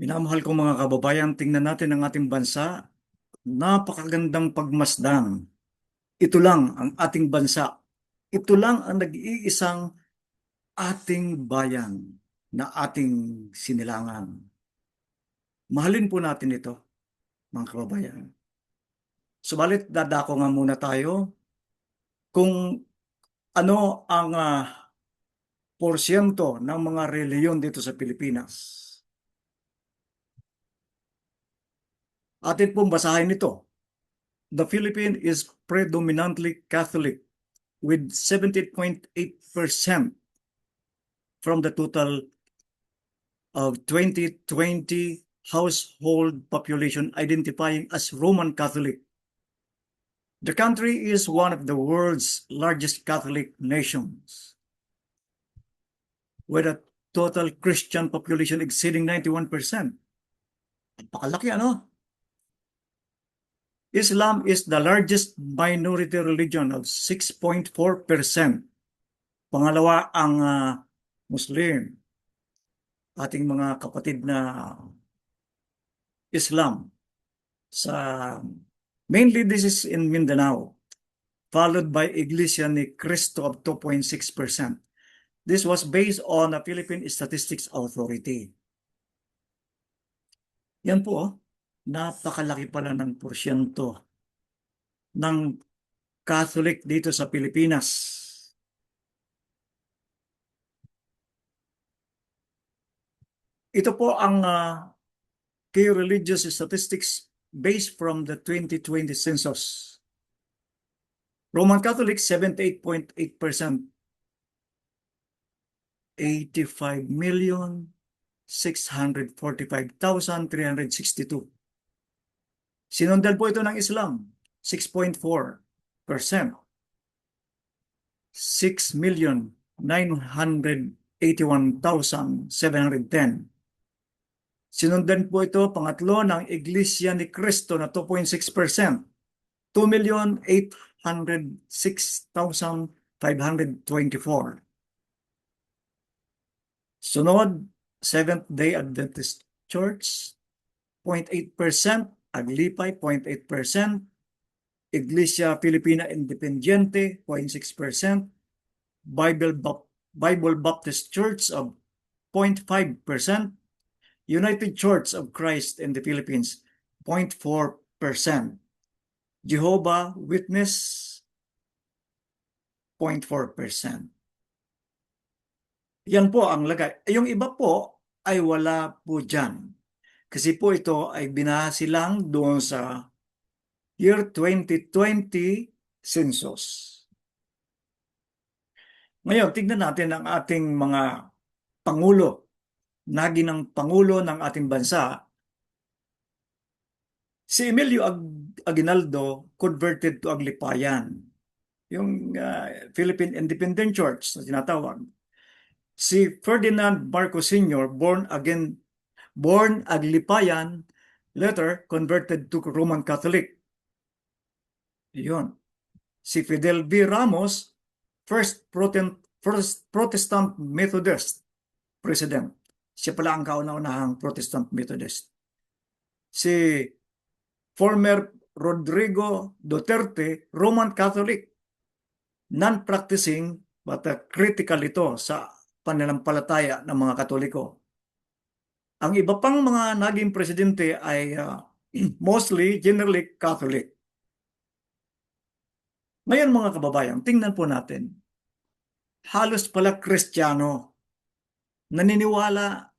Minamahal kong mga kababayan, tingnan natin ang ating bansa. Napakagandang pagmasdan. Ito lang ang ating bansa. Ito lang ang nag-iisang ating bayan na ating sinilangan. Mahalin po natin ito, mga kababayan. Subalit, dadako nga muna tayo kung ano ang porsyento ng mga reliyon dito sa Pilipinas. Atin pong basahin ito. The Philippines is predominantly Catholic with 78.8% from the total of 2020 household population identifying as Roman Catholic. The country is one of the world's largest Catholic nations, with a total Christian population exceeding 91%. Napakalaki, ano? Islam is the largest minority religion of 6.4%. Pangalawa ang Muslim, ating mga kapatid na Islam sa mainly this is in Mindanao, followed by Iglesia ni Cristo of 2.6%. This was based on the Philippine Statistics Authority. Yan po, napakalaki pala ng porsyento ng Catholic dito sa Pilipinas. Ito po ang key religious statistics based from the 2020 census. Roman Catholics, 78.8%. 85,645,362. Sinundan po ito ng Islam, 6.4%. 6,981,710. Sinundan po ito, pangatlo, ng Iglesia ni Cristo na 2.6%. 2,806,524. Sunod, Seventh-day Adventist Church, 0.8%. Aglipay, 0.8%. Iglesia Filipina Independiente, 0.6%. Bible Baptist Church of 0.5%. United Church of Christ in the Philippines, 0.4%. Jehovah Witness, 0.4%. Yan po ang lagay. Yung iba po ay wala po dyan. Kasi po ito ay binahasi lang doon sa year 2020 census. Ngayon, tignan natin ang ating mga pangulo. Naginang pangulo ng ating bansa. Si Emilio Aguinaldo converted to Aglipayan. Yung Philippine Independent Church na tinatawag. Si Ferdinand Marcos Sr., born Aglipayan, later converted to Roman Catholic. Yun. Si Fidel V. Ramos, first Protestant Methodist president. Siya pala ang kauna-unahang Protestant Methodist. Si former Rodrigo Duterte, Roman Catholic, non-practicing but critical ito sa pananampalataya ng mga Katoliko. Ang iba pang mga naging presidente ay mostly, generally Catholic. Ngayon mga kababayan, tingnan po natin. Halos pala Kristiyano, naniniwala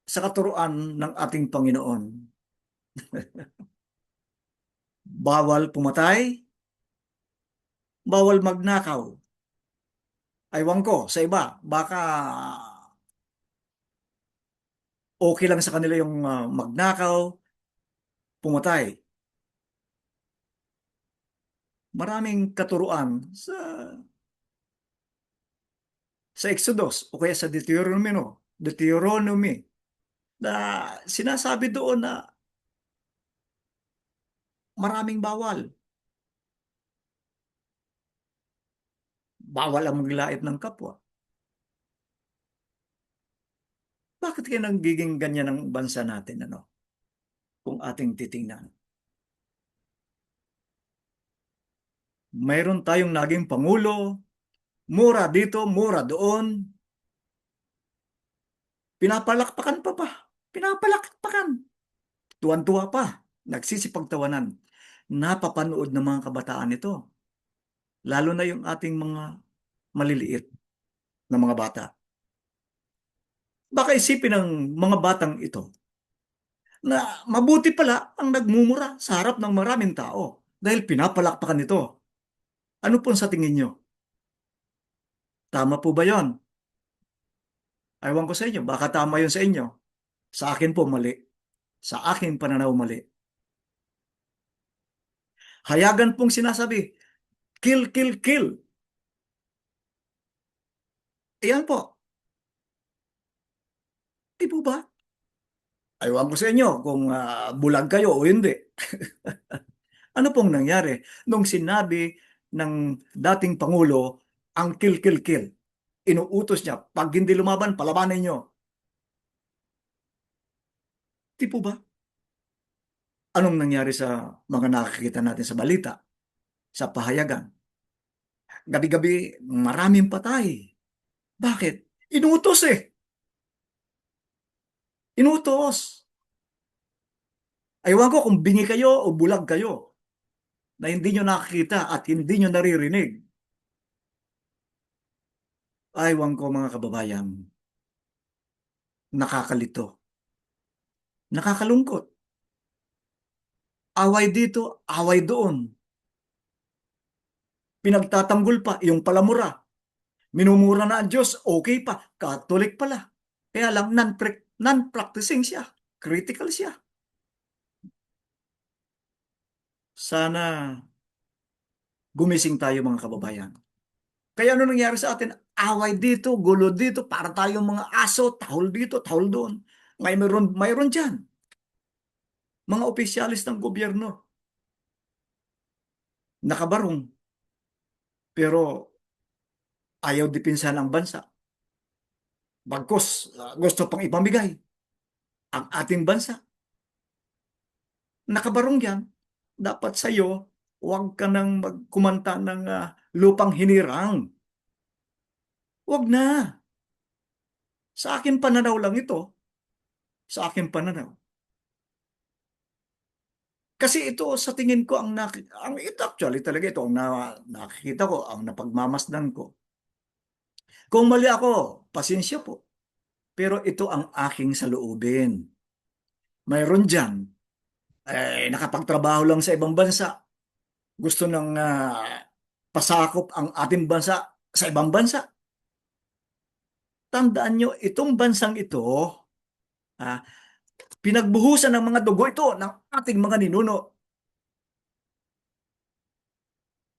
sa katuruan ng ating Panginoon. Bawal pumatay, bawal magnakaw. Aywan ko, sa iba, baka okay lang sa kanila yung magnakaw, pumatay. Maraming katuruan sa Exodus o kaya sa Deuteronomy na sinasabi doon na maraming bawal. Bawal ang maglait ng kapwa. Bakit kaya nagiging ganyan ang bansa natin, ano? Kung ating titingnan. Mayroon tayong naging pangulo, mura dito, mura doon, pinapalakpakan pa pa. Pinapalakpakan. Tuwan-tuwa pa. Nagsisipagtawanan. Napapanood ng mga kabataan ito. Lalo na yung ating mga maliliit na mga bata. Baka isipin ng mga batang ito na mabuti pala ang nagmumura sa harap ng maraming tao dahil pinapalakpakan ito. Ano po sa tingin nyo? Tama po ba yon? Aywan ko sa inyo. Baka tama yun sa inyo. Sa akin po mali. Sa aking pananaw mali. Hayagan pong sinasabi, kill, kill, kill. Ayan po. Di po ba? Aywan ko sa inyo kung bulag kayo o hindi. Ano pong nangyari nung sinabi ng dating Pangulo ang kill, kill, kill? Inuutos niya, pag hindi lumaban, palabanin niyo. Di po ba? Anong nangyari sa mga nakikita natin sa balita, sa pahayagan? Gabi-gabi, maraming patay. Bakit? Inutos eh. Inutos. Aywan ko kung bingi kayo o bulag kayo na hindi nyo nakikita at hindi nyo naririnig. Aywan ko mga kababayan, nakakalito, nakakalungkot. Away dito, away doon. Pinagtatanggol pa, yung palamura. Minumura na ang Diyos, okay pa, Catholic pala. Kaya lang, non-practicing siya. Critical siya. Sana gumising tayo mga kababayan. Kaya ano nangyari sa atin? Away dito, gulo dito, para tayong mga aso, tahol dito, tahol doon. Mayroon dyan. Mga opisyalis ng gobyerno, nakabarong, pero ayaw dipinsa ng bansa. Bagkus, gusto pang ipamigay ang ating bansa. Nakabarong yan. Dapat sa'yo, huwag ka nang magkumanta ng lupang hinirang. Huwag na. Sa akin pananaw lang ito. Sa akin pananaw. Kasi ito sa tingin ko ang ito actually talaga ito ang nakikita ko, ang napagmamasdan ko. Kung mali ako, pasensya po. Pero ito ang aking saloobin. Mayroon dyan, nakapagtrabaho lang sa ibang bansa. Gusto nang pasakop ang ating bansa sa ibang bansa. Tandaan nyo, itong bansang ito, ah, pinagbuhusan ng mga dugo ito ng ating mga ninuno.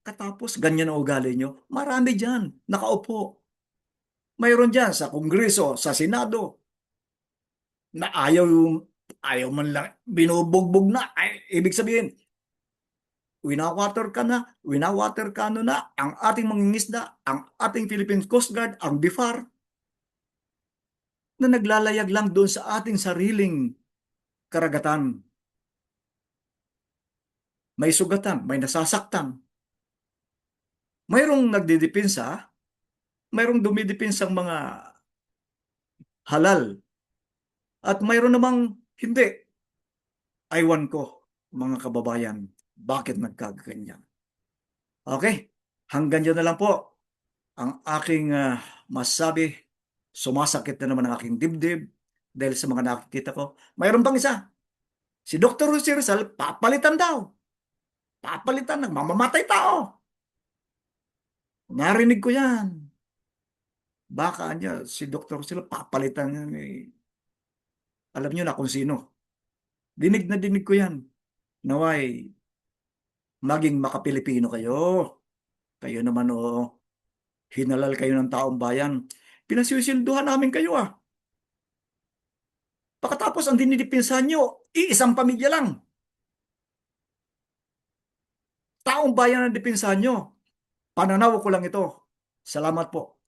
Katapos, ganyan ang ugali nyo. Marami dyan, nakaupo. Mayroon dyan sa Kongreso, sa Senado, na ayaw man lang, binubugbog na. Ay, ibig sabihin, winawater ka na ang ating mangingisda, ang ating Philippine Coast Guard, ang BIFAR, na naglalayag lang doon sa ating sariling karagatan. May sugatan, may nasasaktan. Mayroong nagdidipinsa, mayroong dumidepinsang mga halal, at mayroon namang hindi. Aywan ko, mga kababayan, bakit nagkaganyan. Okay, hanggang dyan na lang po ang aking masabi. Sumasakit na naman ang aking dibdib dahil sa mga nakikita ko. Mayroon pang isa, si Dr. Jose Rizal, papalitan daw. Papalitan, mamamatay tao. Narinig ko yan. Baka niya, si Dr. Rizal, papalitan yan. Alam niyo na kung sino. Dinig na dinig ko yan. Naway, maging makapilipino kayo. Kayo naman hinalal kayo ng taong bayan. Pinasisilduhan namin kayo ah. Pagkatapos ang dinidipinsahan nyo, iisang pamilya lang. Taong bayan ang dipinsahan nyo. Pananaw ko lang ito. Salamat po.